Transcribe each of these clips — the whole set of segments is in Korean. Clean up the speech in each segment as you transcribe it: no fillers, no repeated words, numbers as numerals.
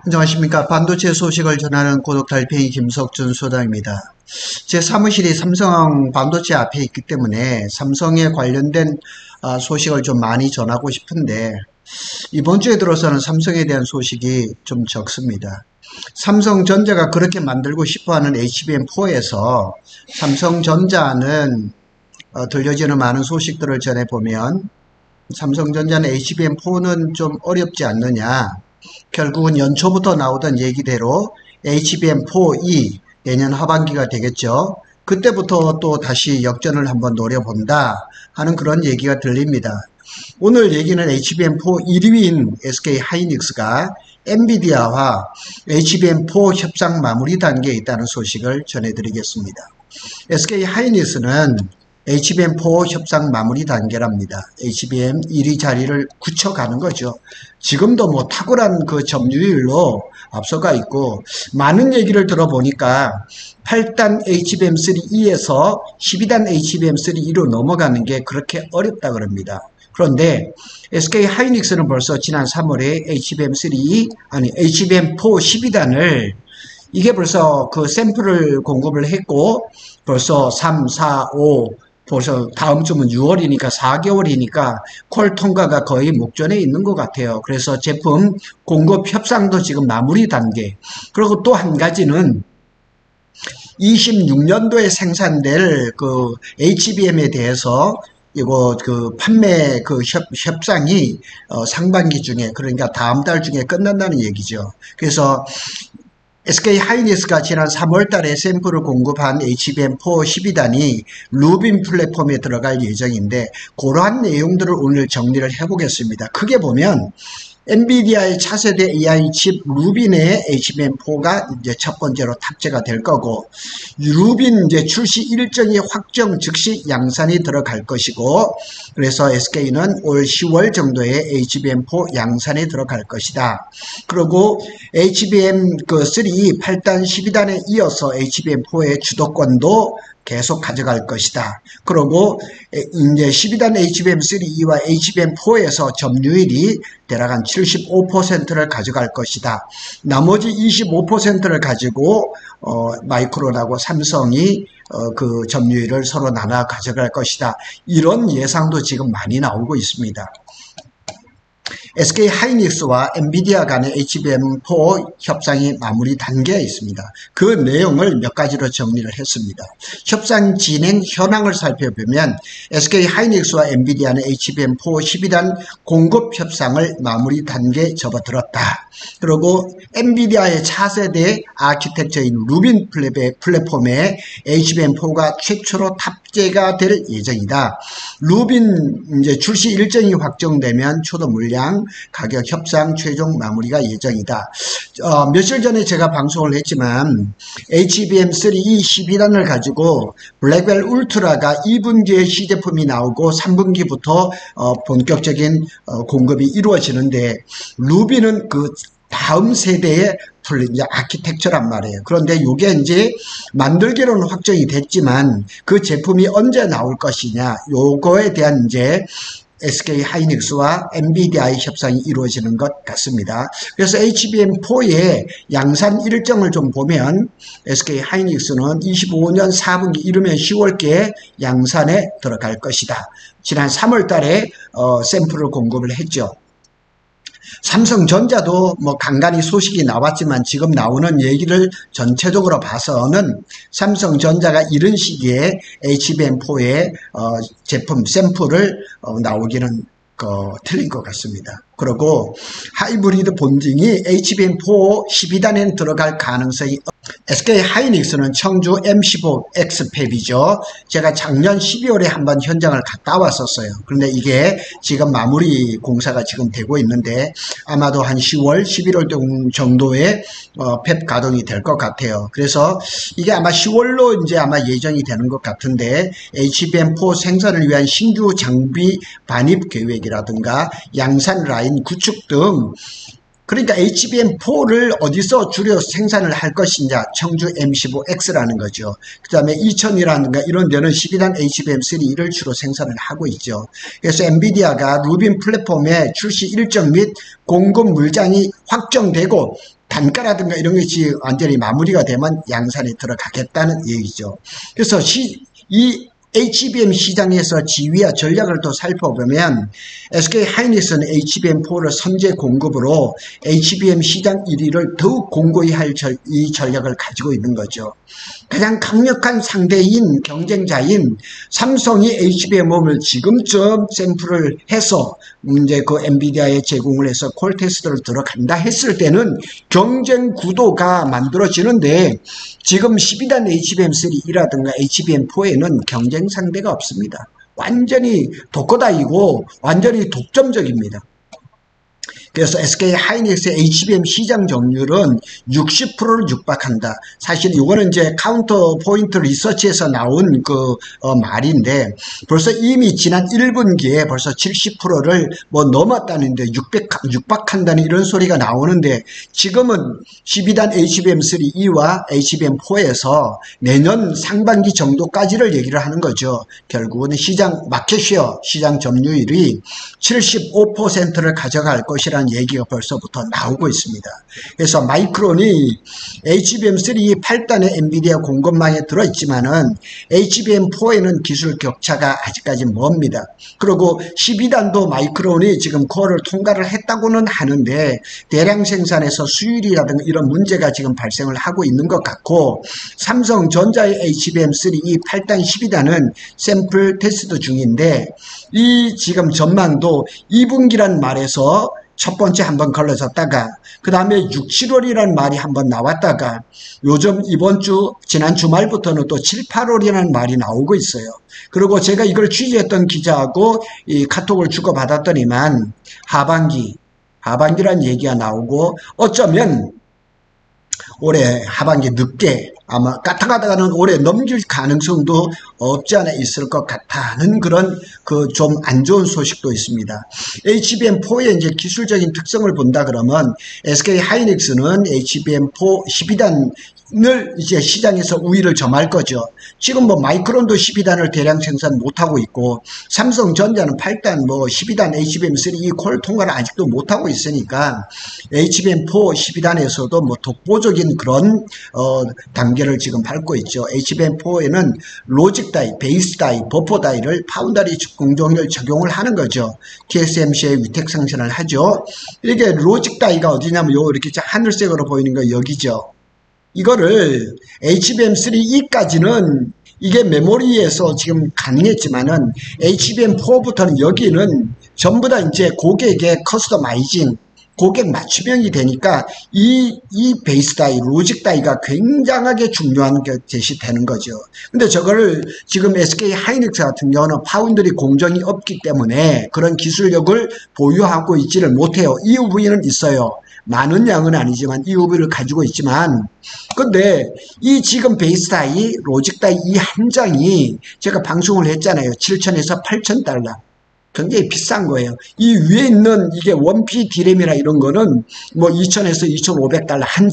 안녕하십니까. 반도체 소식을 전하는 고독달팽이 김석준 소장입니다. 제 사무실이 삼성 반도체 앞에 있기 때문에 삼성에 관련된 소식을 좀 많이 전하고 싶은데 이번 주에 들어서는 삼성에 대한 소식이 좀 적습니다. 삼성전자가 그렇게 만들고 싶어하는 HBM4에서 삼성전자는 들려지는 많은 소식들을 전해보면 삼성전자는 HBM4는 좀 어렵지 않느냐, 결국은 연초부터 나오던 얘기대로 HBM4E 내년 하반기가 되겠죠. 그때부터 또 다시 역전을 한번 노려본다 하는 그런 얘기가 들립니다. 오늘 얘기는 HBM4 1위인 SK 하이닉스가 엔비디아와 HBM4 협상 마무리 단계에 있다는 소식을 전해드리겠습니다. SK 하이닉스는 HBM4 협상 마무리 단계랍니다. HBM 1위 자리를 굳혀가는 거죠. 지금도 뭐 탁월한 그 점유율로 앞서가 있고, 많은 얘기를 들어보니까 8단 HBM3E에서 12단 HBM3E로 넘어가는 게 그렇게 어렵다 그럽니다. 그런데 SK 하이닉스는 벌써 지난 3월에 HBM4 12단을 이게 벌써 그 샘플을 공급을 했고, 벌써 3, 4, 5, 벌써 다음 주면 6월이니까 4개월이니까 콜 통과가 거의 목전에 있는 것 같아요. 그래서 제품 공급 협상도 지금 마무리 단계. 그리고 또 한 가지는 26년도에 생산될 그 HBM에 대해서 이거 그 판매 그 협상이 상반기 중에, 그러니까 다음 달 중에 끝난다는 얘기죠. 그래서 SK 하이닉스가 지난 3월 달에 샘플을 공급한 HBM4 12단이 루빈 플랫폼에 들어갈 예정인데, 그러한 내용들을 오늘 정리를 해보겠습니다. 크게 보면 엔비디아의 차세대 AI 칩 루빈에 HBM4가 이제 첫 번째로 탑재가 될 거고, 루빈 이제 출시 일정이 확정 즉시 양산이 들어갈 것이고, 그래서 SK는 올 10월 정도에 HBM4 양산에 들어갈 것이다. 그리고 HBM3 8단 12단에 이어서 HBM4의 주도권도 계속 가져갈 것이다. 그리고 이제 12단 HBM3E와 HBM4에서 점유율이 대략 한 75%를 가져갈 것이다. 나머지 25%를 가지고 마이크론하고 삼성이 그 점유율을 서로 나눠 가져갈 것이다. 이런 예상도 지금 많이 나오고 있습니다. SK 하이닉스와 엔비디아 간의 HBM4 협상이 마무리 단계에 있습니다. 그 내용을 몇 가지로 정리를 했습니다. 협상 진행 현황을 살펴보면 SK 하이닉스와 엔비디아는 HBM4 12단 공급 협상을 마무리 단계에 접어들었다. 그리고 엔비디아의 차세대 아키텍처인 루빈 플랫폼에 HBM4가 최초로 탑재가 될 예정이다. 루빈 이제 출시 일정이 확정되면 초도 물량 가격 협상 최종 마무리가 예정이다. 며칠 전에 제가 방송을 했지만 HBM3E 12단을 가지고 블랙벨 울트라가 2분기에 시제품이 나오고 3분기부터 본격적인 공급이 이루어지는데, 루비는 그 다음 세대의 아키텍처란 말이에요. 그런데 이게 이제 만들기로는 확정이 됐지만 그 제품이 언제 나올 것이냐, 요거에 대한 이제 SK 하이닉스와 엔비디아의 협상이 이루어지는 것 같습니다. 그래서 HBM4의 양산 일정을 좀 보면 SK 하이닉스는 25년 4분기 이르면 10월께 양산에 들어갈 것이다. 지난 3월 달에 샘플을 공급을 했죠. 삼성전자도 뭐 간간히 소식이 나왔지만 지금 나오는 얘기를 전체적으로 봐서는 삼성전자가 이런 시기에 HBM4의 제품 샘플을 나오기는 틀린 것 같습니다. 그리고 하이브리드 본딩이 HBM4 12단에 들어갈 가능성이 SK 하이닉스는 청주 M15X 팹이죠. 제가 작년 12월에 한번 현장을 갔다 왔었어요. 그런데 이게 지금 마무리 공사가 지금 되고 있는데 아마도 한 10월, 11월 정도에 팹 가동이 될 것 같아요. 그래서 이게 아마 10월로 이제 아마 예정이 되는 것 같은데, HBM4 생산을 위한 신규 장비 반입 계획이라든가 양산 라인 구축 등 그러니까 HBM4를 어디서 주로 생산을 할 것이냐, 청주 M15X라는 거죠. 그 다음에 이천이라든가 이런 데는 12단 HBM3를 주로 생산을 하고 있죠. 그래서 엔비디아가 루빈 플랫폼의 출시 일정 및 공급 물량이 확정되고 단가라든가 이런 것이 완전히 마무리가 되면 양산에 들어가겠다는 얘기죠. 그래서 이 HBM 시장에서 지위와 전략을 또 살펴보면 SK 하이닉스는 HBM4를 선제 공급으로 HBM 시장 1위를 더욱 공고히 할 이 전략을 가지고 있는 거죠. 가장 강력한 상대인 경쟁자인 삼성이 HBM5를 지금쯤 샘플을 해서 이제 그 엔비디아에 제공을 해서 콜 테스트를 들어간다 했을 때는 경쟁 구도가 만들어지는데 지금 12단 HBM3라든가 HBM4에는 경쟁 상대가 없습니다. 완전히 독거다이고 완전히 독점적입니다. 그래서 SK 하이닉스의 HBM 시장 점유율은 60%를 육박한다. 사실 이거는 이제 카운터 포인트 리서치에서 나온 그 말인데 벌써 이미 지난 1분기에 벌써 70%를 뭐 넘었다는데 육박한다는 이런 소리가 나오는데 지금은 12단 HBM3E와 HBM4에서 내년 상반기 정도까지를 얘기를 하는 거죠. 결국은 시장 마켓쉐어, 시장 점유율이 75%를 가져갈 것이라는 얘기가 벌써부터 나오고 있습니다. 그래서 마이크론이 HBM3 8단의 엔비디아 공급망에 들어있지만은 HBM4에는 기술 격차가 아직까지 멉니다. 그리고 12단도 마이크론이 지금 코어를 통과를 했다고는 하는데 대량 생산에서 수율이라든가 이런 문제가 지금 발생을 하고 있는 것 같고 삼성전자의 HBM3 8단 12단은 샘플 테스트 중인데 이 지금 전망도 2분기란 말에서 첫 번째 한번 걸러졌다가 그 다음에 6, 7월이라는 말이 한번 나왔다가 요즘 이번 주 지난 주말부터는 또 7, 8월이라는 말이 나오고 있어요. 그리고 제가 이걸 취재했던 기자하고 이 카톡을 주고받았더니만 하반기란 얘기가 나오고 어쩌면 올해 하반기 늦게 아마 가다가는 올해 넘길 가능성도 없지 않아 있을 것 같다는 그런 그 좀 안 좋은 소식도 있습니다. HBM4의 이제 기술적인 특성을 본다 그러면 SK 하이닉스는 HBM4 12단을 이제 시장에서 우위를 점할 거죠. 지금 뭐 마이크론도 12단을 대량 생산 못하고 있고 삼성전자는 8단 뭐 12단 HBM3 콜 통과를 아직도 못하고 있으니까 HBM4 12단에서도 뭐 독보적인 그런 단계를 지금 밟고 있죠. HBM4에는 로직 다이, 베이스 다이, 버퍼 다이를 파운더리 공정을 적용을 하는 거죠. TSMC의 위택 생산을 하죠. 이게 로직 다이가 어디냐면 요 이렇게 하늘색으로 보이는 거 여기죠. 이거를 HBM3E까지는 이게 메모리에서 지금 가능했지만은 HBM4부터는 여기는 전부 다 이제 고객의 커스터마이징, 고객 맞춤형이 되니까 이 베이스 다이, 로직 다이가 굉장하게 중요한 것이 되는 거죠. 근데 저거를 지금 SK 하이닉스 같은 경우는 파운드리 공정이 없기 때문에 그런 기술력을 보유하고 있지를 못해요. EUV는 있어요. 많은 양은 아니지만 EUV를 가지고 있지만 근데 이 지금 베이스 다이, 로직 다이 이 한 장이 제가 방송을 했잖아요. 7,000에서 8,000달러. 굉장히 비싼 거예요. 이 위에 있는 이게 원피 디램이나 이런 거는 뭐 2,000에서 2,500달러 한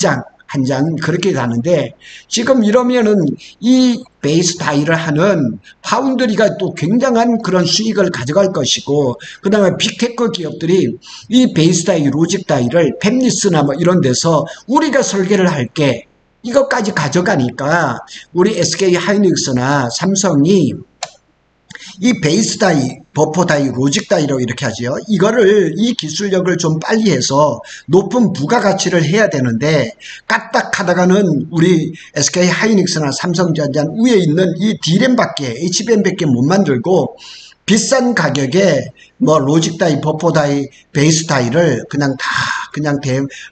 장 그렇게 가는데 지금 이러면은 이 베이스 다이를 하는 파운드리가 또 굉장한 그런 수익을 가져갈 것이고 그 다음에 빅테크 기업들이 이 베이스 다이, 로직 다이를 팹리스나 뭐 이런 데서 우리가 설계를 할게 이것까지 가져가니까 우리 SK 하이닉스나 삼성이 이 베이스 다이, 버퍼 다이, 로직 다이라고 이렇게 하죠. 이 기술력을 좀 빨리 해서 높은 부가가치를 해야 되는데 까딱하다가는 우리 SK 하이닉스나 삼성전자 위에 있는 이 D램밖에, HBM밖에 못 만들고 비싼 가격에 뭐 로직 다이, 버퍼 다이, 베이스 다이를 그냥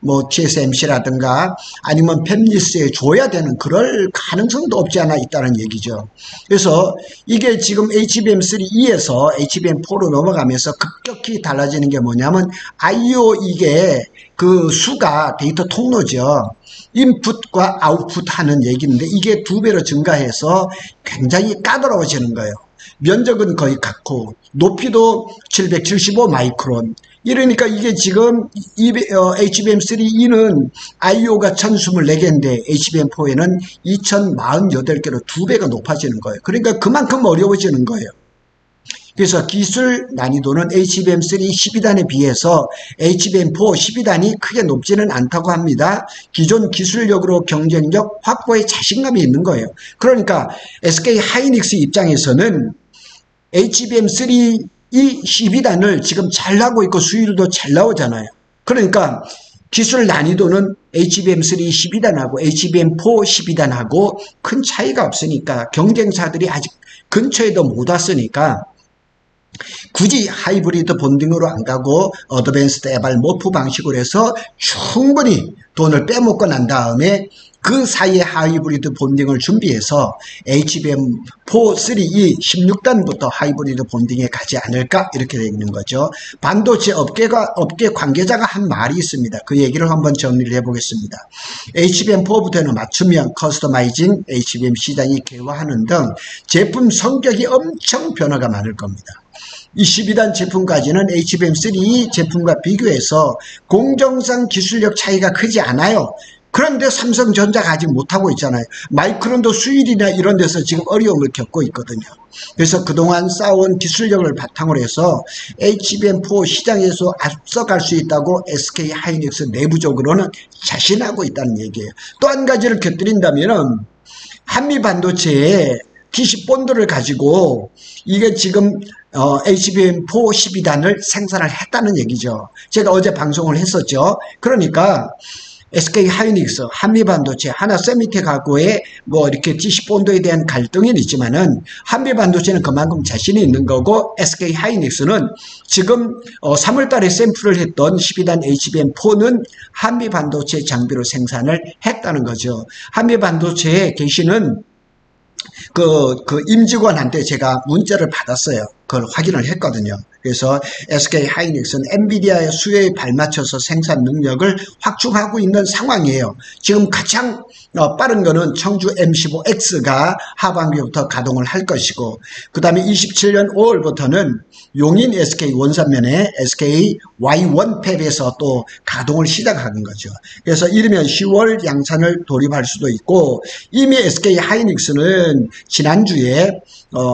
뭐 TSMC라든가 아니면 팹리스에 줘야 되는 그럴 가능성도 없지 않아 있다는 얘기죠. 그래서 이게 지금 HBM3E에서 HBM4로 넘어가면서 급격히 달라지는 게 뭐냐면 I/O 이게 그 수가 데이터 통로죠. 인풋과 아웃풋 하는 얘기인데 이게 2배로 증가해서 굉장히 까다로워지는 거예요. 면적은 거의 같고 높이도 775 마이크론 이러니까 이게 지금 HBM3E는 IO가 1024개인데 HBM4에는 2048개로 2배가 높아지는 거예요. 그러니까 그만큼 어려워지는 거예요. 그래서 기술 난이도는 HBM3 12단에 비해서 HBM4 12단이 크게 높지는 않다고 합니다. 기존 기술력으로 경쟁력 확보에 자신감이 있는 거예요. 그러니까 SK 하이닉스 입장에서는 HBM3 이 12단을 지금 잘 나고 있고 수율도 잘 나오잖아요. 그러니까 기술 난이도는 HBM3 12단하고 HBM4 12단하고 큰 차이가 없으니까 경쟁사들이 아직 근처에도 못 왔으니까 굳이 하이브리드 본딩으로 안 가고 어드밴스드 에발 모프 방식으로 해서 충분히 돈을 빼먹고 난 다음에 그 사이에 하이브리드 본딩을 준비해서 HBM4 3E 16단부터 하이브리드 본딩에 가지 않을까 이렇게 되어 있는 거죠. 반도체 업계 관계자가 한 말이 있습니다. 그 얘기를 한번 정리를 해보겠습니다. HBM4부터는 맞춤형 커스터마이징 HBM 시장이 개화하는 등 제품 성격이 엄청 변화가 많을 겁니다. 이 12단 제품까지는 HBM3 제품과 비교해서 공정상 기술력 차이가 크지 않아요. 그런데 삼성전자가 아직 못하고 있잖아요. 마이크론도 수율이나 이런 데서 지금 어려움을 겪고 있거든요. 그래서 그동안 쌓아온 기술력을 바탕으로 해서 HBM4 시장에서 앞서갈 수 있다고 SK 하이닉스 내부적으로는 자신하고 있다는 얘기예요. 또 한 가지를 곁들인다면 한미 반도체에 TC 본드를 가지고 이게 지금 HBM4 12단을 생산을 했다는 얘기죠. 제가 어제 방송을 했었죠. 그러니까 SK 하이닉스, 한미반도체, 하나세미텍하고의 뭐 이렇게 TC 본드에 대한 갈등은 있지만은 한미반도체는 그만큼 자신이 있는 거고 SK 하이닉스는 지금 3월 달에 샘플을 했던 12단 HBM4는 한미반도체 장비로 생산을 했다는 거죠. 한미반도체에 계시는 그 임직원한테 제가 문자를 받았어요. 그걸 확인을 했거든요. 그래서 SK 하이닉스는 엔비디아의 수요에 발맞춰서 생산 능력을 확충하고 있는 상황이에요. 지금 가장 빠른 거는 청주 M15X가 하반기부터 가동을 할 것이고, 그 다음에 27년 5월부터는 용인 SK 원산면에 SK Y1 팹에서 또 가동을 시작하는 거죠. 그래서 이르면 10월 양산을 돌입할 수도 있고, 이미 SK 하이닉스는 지난주에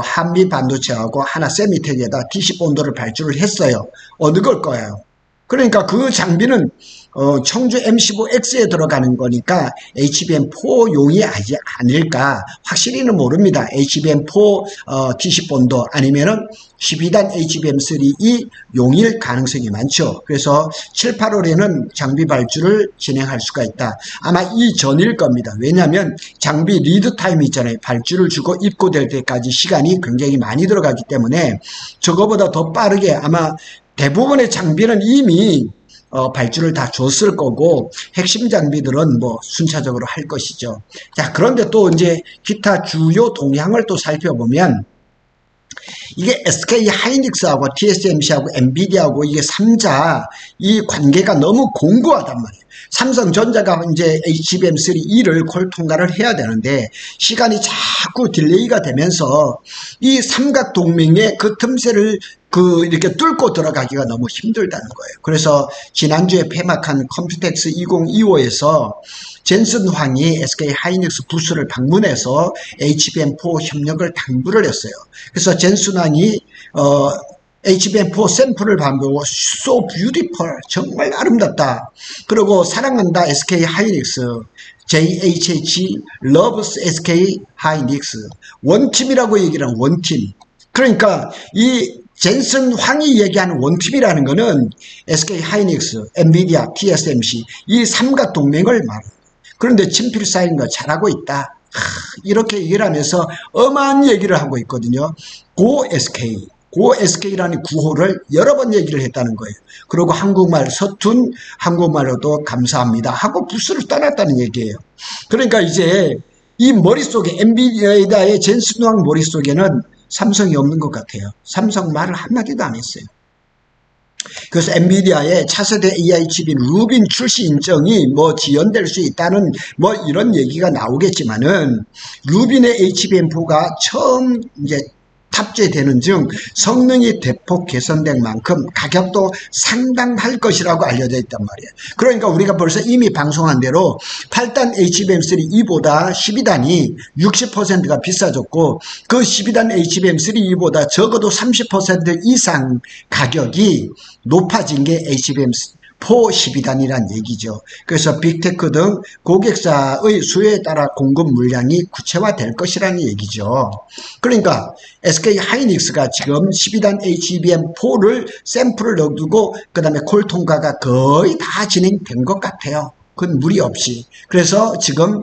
한미 반도체하고 하나세미텍에다 DC 본드를 발주를 했어요. 어느 걸 거예요. 그러니까 그 장비는 청주 M15X에 들어가는 거니까 HBM4용이 아닐까 확실히는 모릅니다. HBM4 DC 본드 아니면은 12단 HBM3E 용일 가능성이 많죠. 그래서 7, 8월에는 장비 발주를 진행할 수가 있다. 아마 이 전일 겁니다. 왜냐하면 장비 리드 타임이 있잖아요. 발주를 주고 입고될 때까지 시간이 굉장히 많이 들어가기 때문에 저거보다 더 빠르게 아마 대부분의 장비는 이미 발주를 다 줬을 거고 핵심 장비들은 뭐 순차적으로 할 것이죠. 자, 그런데 또 이제 기타 주요 동향을 또 살펴보면 이게 SK 하이닉스하고 TSMC하고 엔비디아하고 이게 3자 이 관계가 너무 공고하단 말이에요. 삼성전자가 이제 HBM3E를 콜 통과를 해야 되는데 시간이 자꾸 딜레이가 되면서 이 삼각 동맹의 그 틈새를 이렇게 뚫고 들어가기가 너무 힘들다는 거예요. 그래서 지난주에 폐막한 컴퓨텍스 2025에서 젠슨 황이 SK 하이닉스 부스를 방문해서 HBM4 협력을 당부를 했어요. 그래서 젠슨 황이 HBM4 샘플을 보고 so beautiful 정말 아름답다. 그리고 사랑한다 SK 하이닉스 JHH loves SK 하이닉스 원팀이라고 얘기를 하는 원팀. 그러니까 이 젠슨 황이 얘기하는 원팀이라는 거는 SK 하이닉스, 엔비디아, TSMC 이 삼각 동맹을 말합니다. 그런데 친필 쌓인 거 잘하고 있다. 이렇게 얘기를 하면서 엄한 얘기를 하고 있거든요. 고 SK라는 구호를 여러 번 얘기를 했다는 거예요. 그리고 한국말 서툰 한국말로도 감사합니다 하고 부스를 떠났다는 얘기예요. 그러니까 이제 이 머릿속에 엔비디아의 젠슨 황 머릿속에는 삼성이 없는 것 같아요. 삼성 말을 한마디도 안 했어요. 그래서 엔비디아의 차세대 AI 칩인 루빈 출시 인정이 뭐 지연될 수 있다는 뭐 이런 얘기가 나오겠지만은 루빈의 HBM4가 처음 이제 탑재되는 중 성능이 대폭 개선된 만큼 가격도 상당할 것이라고 알려져 있단 말이에요. 그러니까 우리가 벌써 이미 방송한 대로 8단 HBM3E보다 12단이 60%가 비싸졌고 그 12단 HBM3E보다 적어도 30% 이상 가격이 높아진 게 HBM4 12단이란 얘기죠. 그래서 빅테크 등 고객사의 수요에 따라 공급 물량이 구체화될 것이라는 얘기죠. 그러니까 SK 하이닉스가 지금 12단 HBM4를 샘플을 넣어두고 그 다음에 콜 통과가 거의 다 진행된 것 같아요. 그건 무리 없이. 그래서 지금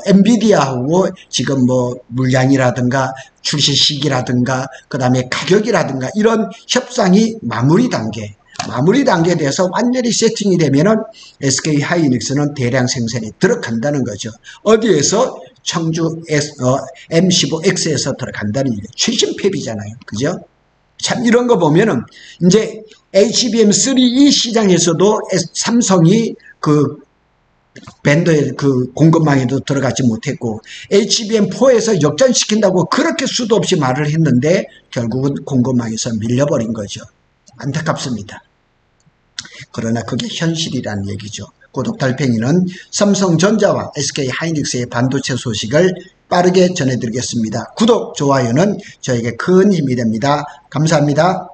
엔비디아하고 지금 뭐 물량이라든가 출시 시기라든가 그 다음에 가격이라든가 이런 협상이 마무리 단계에 대해서 완전히 세팅이 되면은 SK 하이닉스는 대량 생산에 들어간다는 거죠. 어디에서? 청주 M15X에서 들어간다는 얘기예요. 최신 팹이잖아요. 그죠? 참 이런 거 보면은 이제 HBM3E 시장에서도 삼성이 그 밴더의 그 공급망에도 들어가지 못했고 HBM4에서 역전시킨다고 그렇게 수도 없이 말을 했는데 결국은 공급망에서 밀려버린 거죠. 안타깝습니다. 그러나 그게 현실이라는 얘기죠. 구독달팽이는 삼성전자와 SK 하이닉스의 반도체 소식을 빠르게 전해드리겠습니다. 구독, 좋아요는 저에게 큰 힘이 됩니다. 감사합니다.